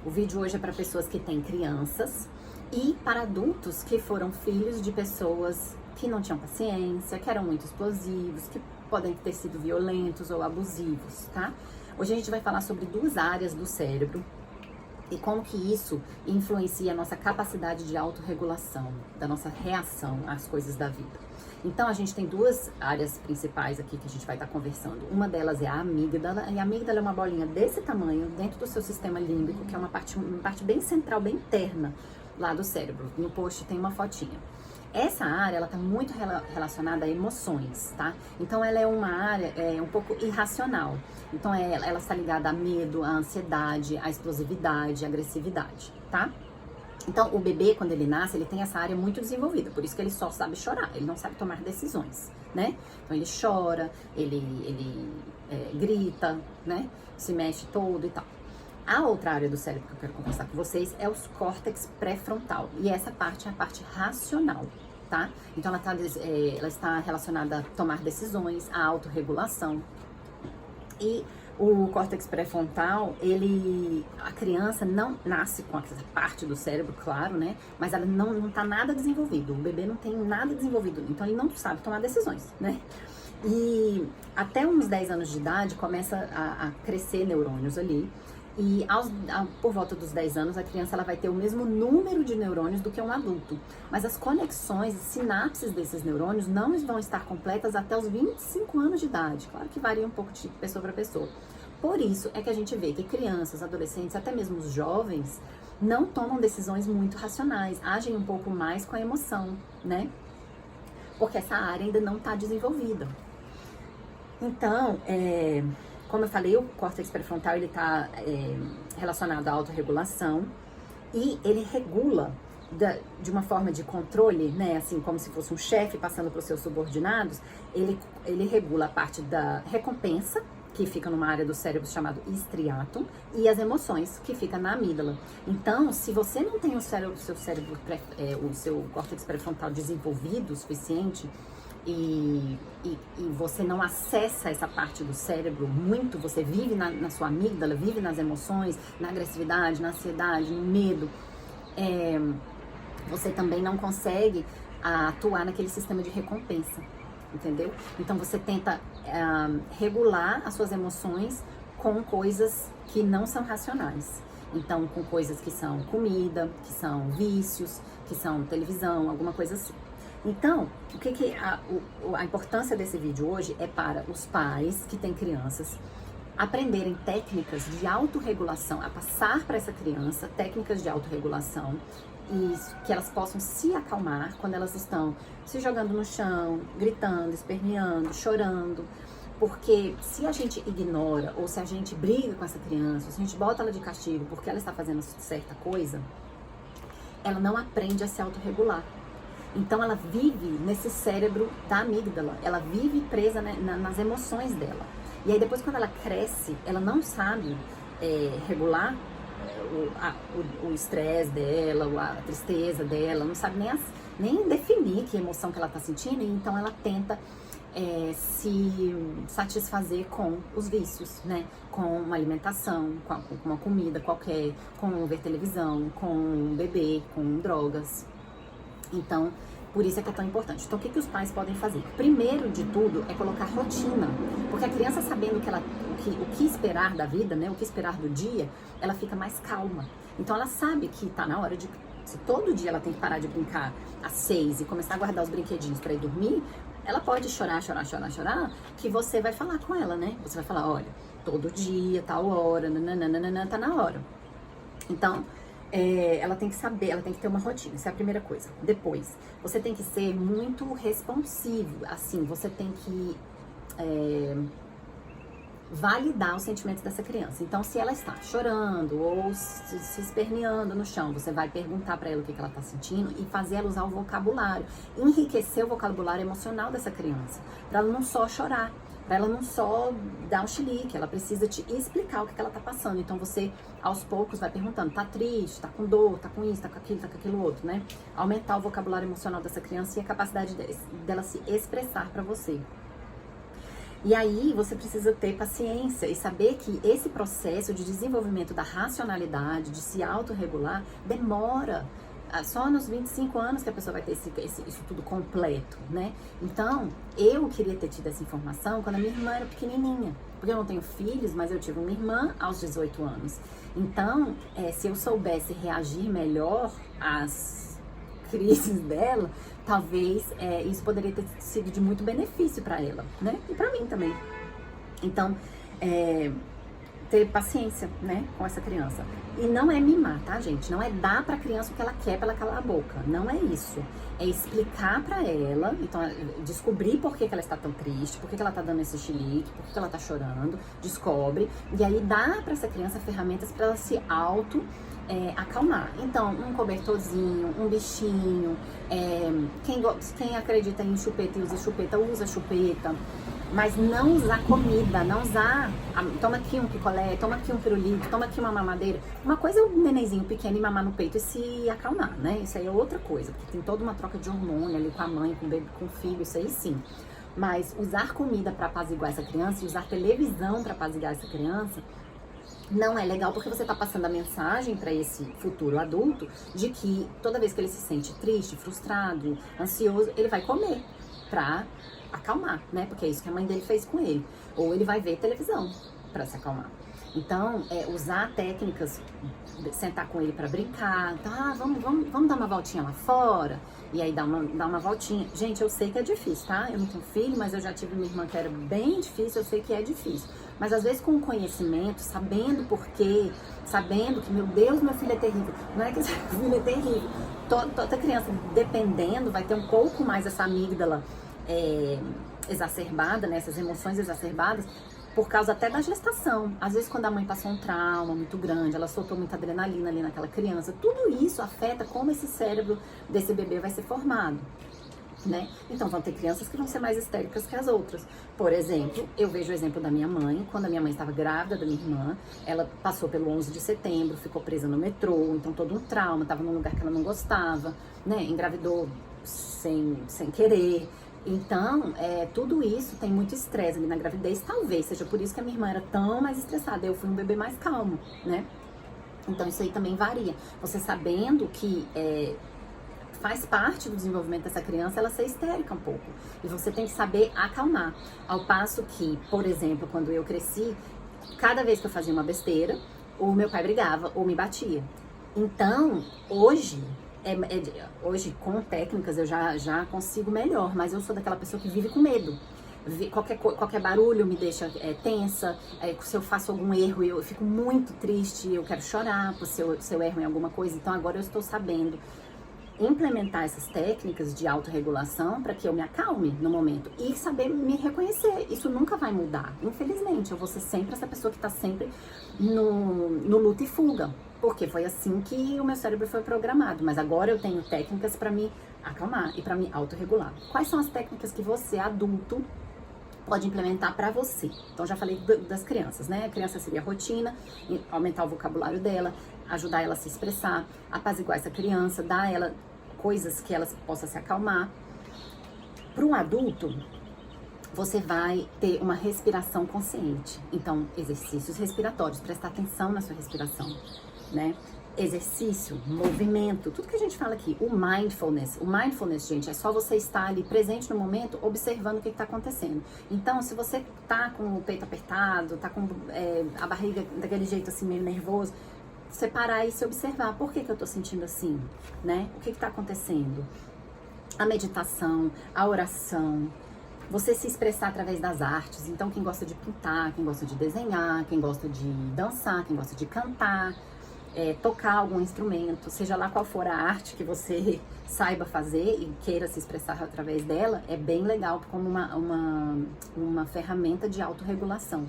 O vídeo hoje é para pessoas que têm crianças e para adultos que foram filhos de pessoas que não tinham paciência, que eram muito explosivos, que podem ter sido violentos ou abusivos, tá? Hoje a gente vai falar sobre duas áreas do cérebro e como que isso influencia a nossa capacidade de autorregulação, da nossa reação às coisas da vida. Então, a gente tem duas áreas principais aqui que a gente vai estar conversando. Uma delas é a amígdala, e a amígdala é uma bolinha desse tamanho dentro do seu sistema límbico, que é uma parte bem central, bem interna lá do cérebro. No post tem uma fotinha. Essa área, ela está muito relacionada a emoções, tá? Então, ela é uma área um pouco irracional. Então, ela está ligada a medo, a ansiedade, a explosividade, a agressividade, tá? Então, o bebê, quando ele nasce, ele tem essa área muito desenvolvida, por isso que ele só sabe chorar, ele não sabe tomar decisões, né? Então, ele chora, ele grita, né? Se mexe todo e tal. A outra área do cérebro que eu quero conversar com vocês é os córtex pré-frontal, e essa parte é a parte racional, tá? Então, ela está relacionada a tomar decisões, a autorregulação. E o córtex pré-frontal, a criança não nasce com essa parte do cérebro, claro, né? Mas ela não tá nada desenvolvido. O bebê não tem nada desenvolvido, então ele não sabe tomar decisões, né? E até uns 10 anos de idade começa a crescer neurônios ali. E por volta dos 10 anos, a criança ela vai ter o mesmo número de neurônios do que um adulto. Mas as conexões, sinapses desses neurônios não vão estar completas até os 25 anos de idade. Claro que varia um pouco de pessoa para pessoa. Por isso é que a gente vê que crianças, adolescentes, até mesmo os jovens, não tomam decisões muito racionais, agem um pouco mais com a emoção, né? Porque essa área ainda não está desenvolvida. Então, como eu falei, o córtex pré-frontal ele está relacionado à autorregulação e ele regula de uma forma de controle, né, assim como se fosse um chefe passando para os seus subordinados. Ele regula a parte da recompensa, que fica numa área do cérebro chamado estriatum, e as emoções, que fica na amígdala. Então, se você não tem o seu córtex pré-frontal desenvolvido o suficiente, e você não acessa essa parte do cérebro muito, você vive na sua amígdala, vive nas emoções, na agressividade, na ansiedade, no medo, você também não consegue atuar naquele sistema de recompensa, entendeu? Então você tenta regular as suas emoções com coisas que não são racionais. Então, com coisas que são comida, que são vícios, que são televisão, alguma coisa assim. Então, a importância desse vídeo hoje é para os pais que têm crianças aprenderem técnicas de autorregulação, a passar para essa criança técnicas de autorregulação e que elas possam se acalmar quando elas estão se jogando no chão, gritando, esperneando, chorando. Porque se a gente ignora ou se a gente briga com essa criança, se a gente bota ela de castigo porque ela está fazendo certa coisa, ela não aprende a se autorregular. Então ela vive nesse cérebro da amígdala, ela vive presa nas emoções dela. E aí depois quando ela cresce, ela não sabe regular o estresse dela, a tristeza dela, não sabe nem definir que emoção que ela está sentindo, e então ela tenta se satisfazer com os vícios, né? Com uma alimentação, com uma comida qualquer, com ver televisão, com beber, com drogas. Então, por isso é que é tão importante. Então, o que os pais podem fazer? Primeiro de tudo é colocar rotina, porque a criança sabendo o que esperar da vida, né, o que esperar do dia, ela fica mais calma. Então, ela sabe que tá na hora de... Se todo dia ela tem que parar de brincar às 6 e começar a guardar os brinquedinhos para ir dormir, ela pode chorar, que você vai falar com ela, né? Você vai falar, olha, todo dia, tal hora, nananana, tá na hora. Então... ela tem que saber, ela tem que ter uma rotina, essa é a primeira coisa. Depois, você tem que ser muito responsivo, assim, você tem que validar os sentimentos dessa criança. Então, se ela está chorando ou se esperneando no chão, você vai perguntar para ela o que ela está sentindo e fazer ela usar o vocabulário, enriquecer o vocabulário emocional dessa criança, para ela não só chorar, para ela não só dar um chilique, ela precisa te explicar o que ela tá passando. Então você, aos poucos, vai perguntando, tá triste, tá com dor, tá com isso, tá com aquilo outro, né? Aumentar o vocabulário emocional dessa criança e a capacidade dela se expressar para você. E aí você precisa ter paciência e saber que esse processo de desenvolvimento da racionalidade, de se autorregular, demora. Só nos 25 anos que a pessoa vai ter isso tudo completo, né? Então, eu queria ter tido essa informação quando a minha irmã era pequenininha. Porque eu não tenho filhos, mas eu tive uma irmã aos 18 anos. Então, se eu soubesse reagir melhor às crises dela, talvez isso poderia ter sido de muito benefício para ela, né? E para mim também. Então, ter paciência, né, com essa criança. E não é mimar, tá, gente? Não é dar pra criança o que ela quer pra ela calar a boca. Não é isso. É explicar pra ela, então, descobrir por que ela está tão triste, por que ela tá dando esse chilique, por que ela tá chorando, descobre, e aí dá pra essa criança ferramentas pra ela se acalmar. Então, um cobertorzinho, um bichinho, quem acredita em chupeta e usa chupeta, mas não usar comida, não usar, toma aqui um picolé, toma aqui um pirulito, toma aqui uma mamadeira. Uma coisa é o nenenzinho pequeno e mamar no peito e se acalmar, né? Isso aí é outra coisa, porque tem toda uma troca de hormônio ali com a mãe, com o bebê, com o filho, isso aí sim. Mas usar comida para apaziguar essa criança e usar televisão para apaziguar essa criança não é legal, porque você tá passando a mensagem para esse futuro adulto de que toda vez que ele se sente triste, frustrado, ansioso, ele vai comer pra acalmar, né? Porque é isso que a mãe dele fez com ele. Ou ele vai ver televisão para se acalmar. Então, usar técnicas, sentar com ele para brincar, tá? Vamos dar uma voltinha lá fora, e aí dar uma voltinha. Gente, eu sei que é difícil, tá? Eu não tenho filho, mas eu já tive uma irmã que era bem difícil, eu sei que é difícil. Mas às vezes com conhecimento, sabendo por quê, sabendo que, meu Deus, meu filho é terrível. Não é que seu filho é terrível. Toda criança, dependendo, vai ter um pouco mais essa amígdala exacerbada, né? Essas emoções exacerbadas, por causa até da gestação. Às vezes quando a mãe passou um trauma muito grande, ela soltou muita adrenalina ali naquela criança, tudo isso afeta como esse cérebro desse bebê vai ser formado, né? Então vão ter crianças que vão ser mais histéricas que as outras. Por exemplo, eu vejo o exemplo da minha mãe. Quando a minha mãe estava grávida da minha irmã, ela passou pelo 11 de setembro, ficou presa no metrô, então todo um trauma, estava num lugar que ela não gostava, né? Engravidou sem querer. Então, tudo isso tem muito estresse ali na gravidez. Talvez seja por isso que a minha irmã era tão mais estressada. Eu fui um bebê mais calmo, né? Então, isso aí também varia. Você sabendo que faz parte do desenvolvimento dessa criança ela ser histérica um pouco. E você tem que saber acalmar. Ao passo que, por exemplo, quando eu cresci, cada vez que eu fazia uma besteira, o meu pai brigava ou me batia. Então, hoje com técnicas eu já consigo melhor, mas eu sou daquela pessoa que vive com medo. Qualquer barulho me deixa tensa, se eu faço algum erro eu fico muito triste, eu quero chorar se eu erro em alguma coisa. Então agora eu estou sabendo implementar essas técnicas de autorregulação para que eu me acalme no momento e saber me reconhecer. Isso nunca vai mudar, infelizmente. Eu vou ser sempre essa pessoa que está sempre no luta e fuga, porque foi assim que o meu cérebro foi programado. Mas agora eu tenho técnicas para me acalmar e para me autorregular. Quais são as técnicas que você, adulto, pode implementar para você? Então, já falei das crianças, né? A criança seria a rotina, aumentar o vocabulário dela, ajudar ela a se expressar, apaziguar essa criança, dar a ela coisas que ela possa se acalmar. Para um adulto, você vai ter uma respiração consciente. Então, exercícios respiratórios, prestar atenção na sua respiração, né? Exercício, movimento, tudo que a gente fala aqui, o mindfulness, gente, é só você estar ali presente no momento, observando o que está acontecendo. Então, se você tá com o peito apertado, tá com a barriga daquele jeito assim, meio nervoso, você parar e se observar, por que eu tô sentindo assim, né? O que tá acontecendo? A meditação, a oração, você se expressar através das artes. Então, quem gosta de pintar, quem gosta de desenhar, quem gosta de dançar, quem gosta de cantar, tocar algum instrumento, seja lá qual for a arte que você saiba fazer e queira se expressar através dela, é bem legal como uma ferramenta de autorregulação.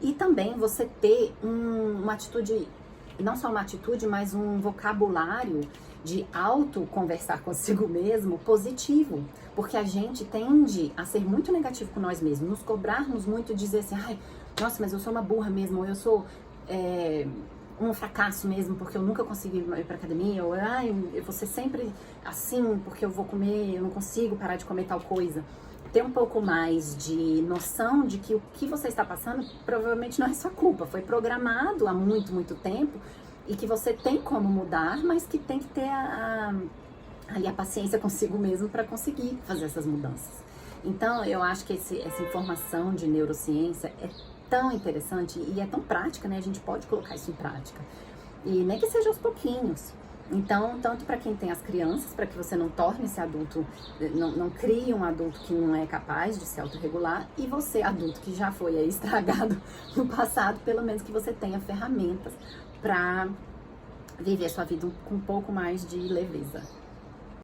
E também você ter uma atitude, não só uma atitude, mas um vocabulário de auto-conversar consigo mesmo positivo, porque a gente tende a ser muito negativo com nós mesmos, nos cobrarmos muito, dizer assim, ai, nossa, mas eu sou uma burra mesmo, ou eu sou um fracasso mesmo, porque eu nunca consegui ir pra academia, ou ai, eu vou ser sempre assim, porque eu vou comer, eu não consigo parar de comer tal coisa. ter um pouco mais de noção de que o que você está passando provavelmente não é sua culpa, foi programado há muito, muito tempo e que você tem como mudar, mas que tem que ter ali a paciência consigo mesmo para conseguir fazer essas mudanças. Então, eu acho que essa informação de neurociência é tão interessante e é tão prática, né? A gente pode colocar isso em prática. E nem que seja aos pouquinhos. Então, tanto para quem tem as crianças, para que você não torne esse adulto, não crie um adulto que não é capaz de se autorregular, e você, adulto que já foi aí estragado no passado, pelo menos que você tenha ferramentas para viver a sua vida com um pouco mais de leveza.